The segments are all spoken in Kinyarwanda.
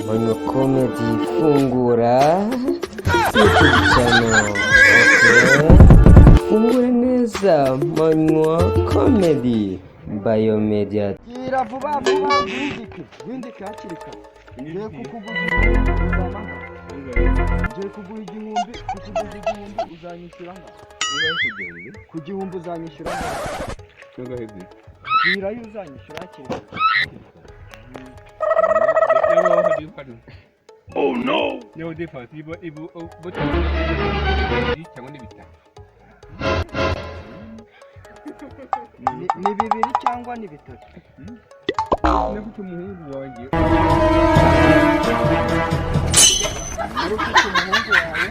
Mano Comedy fungura YouTube channel. Fungura neza Mano Comedy Biomedia. Gira vuba windike hakiri kare. Ngiye kukuguza igihumbi uzanyishyura nga. Ku gihumbi uzanyishyura nga. Gira yo uzanyishyura hakiri kare. Oh no! No difference. But cyangwa ni bitatu. Ni bibiri cyangwa ni bitatu? Nafite umuhungu wanjye. Ufite umuhungu wawe?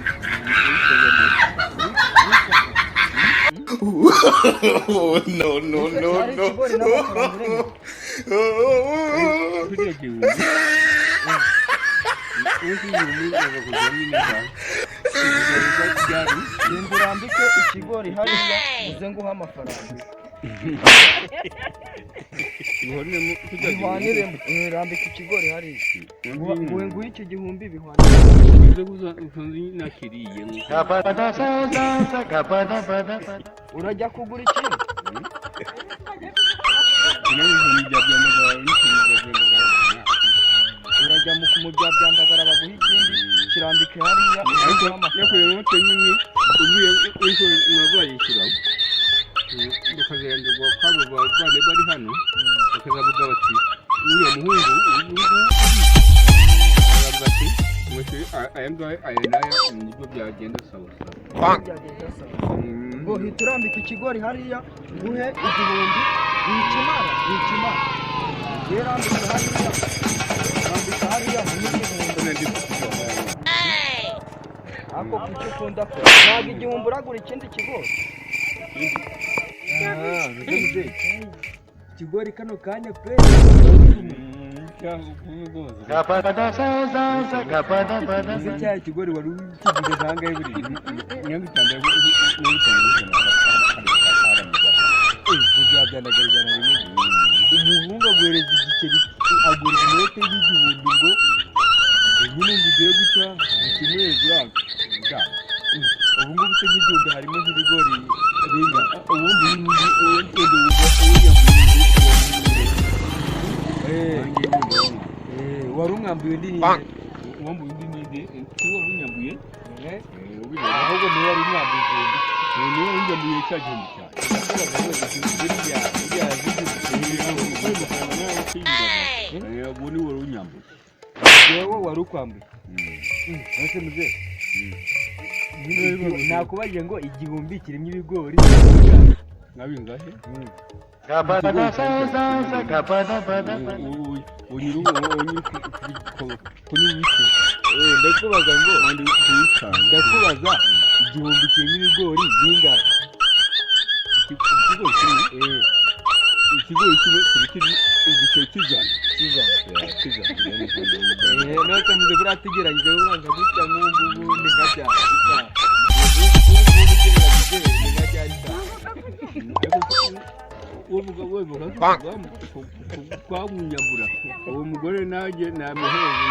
No. Urambike ikigori hariya uze nguha amafaranga. Bihwaniremo. Urambike ikigori hariya. Nguhe iki gihumbi bihwaniremo. Urajya kugura iki? Urajya mu kumubyabyandagara baguha ikindi kirambike hariya bakazerandurwa kwabo bane bari hano bakazavuga bati uriya muhungu baravuga ati aya ngaya aya n'aya nibyo byagenda sawa. ngo hita urambika ikigori hariya nguhe igihumbi nikimara rambika hariya n'igihumbi ako kucyo ukunda ko ntabwo igihumbi uragura ikindi kigori. Ikigori kano kanya pe cya ikigori wari ukiguze zangahe buri umuhungu aguhereza igiceri agura inote y'igihumbi ngo nyine ngiye guca ikimwezi ubu ngubu se nk'igihumbi harimo nk'ibigori binga ubundi wari umwambuye undi uwambuye undi ninde wari unyambuye ahubwo niwe wari umwambuye niwe unyambuye cya gihumbi cyane ubu niwe wari unyambuye yewe wari ukwambuye ese muze nakubaje ngo igihumbi kirimo ibigori nkabingahe ndakubaza igihumbi kirimo ibigori bingahe? ikigori kimwe kiri igiceri cy'ijana. None muze buratugerageze uranga gutya nk'ubu ni nkajya twamunyambura uwo mugore nanjye namuheze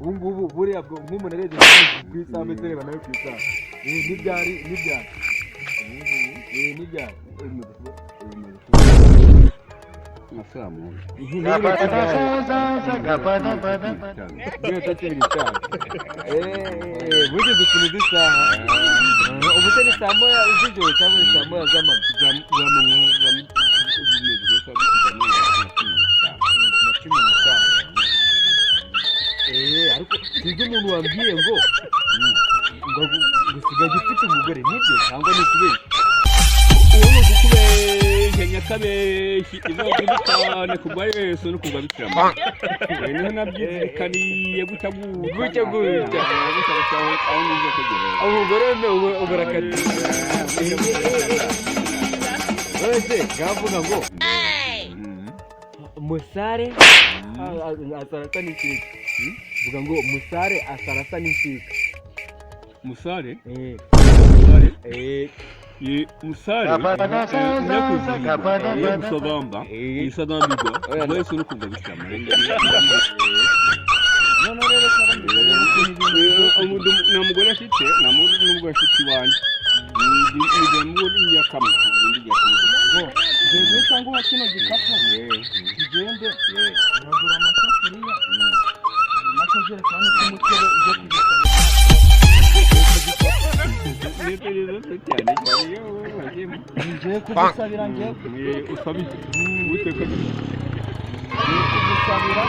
ubu ngubu buriya nk'umuntu arebye ku isaha mbese reba nawe ku isaha n'ibyari bugeze ukuntu z'isaha ubu se ni saa moya z'ijoro cyangwa ni saa moya z'amanywa ariko sinzi umuntu wambwiye ngo usigaye ufite umugore nibyo cyangwa ni ukubeshya? uwo ni ukubeshya nyakabeshyi izogenda cyane kugwa Yesu no kugwa Bikira niho nabyizirikaniye gutya umugore uburakati wese gavuga ngo musare asarasa n'ikiki vuga ngo musare asarasa n'ikiki musare ye musare nyakuzi ye gusabamba isabambirwa bwese no kugabisha amarenge none rero namugore afite namugore afite iwanjye ndi muri nyakamwe jewe cyangwa kino gikapu kigende uragura amasafuriya n'akajerekani k'umuceri uje kugusabira ngewe usabira uteka kugusabira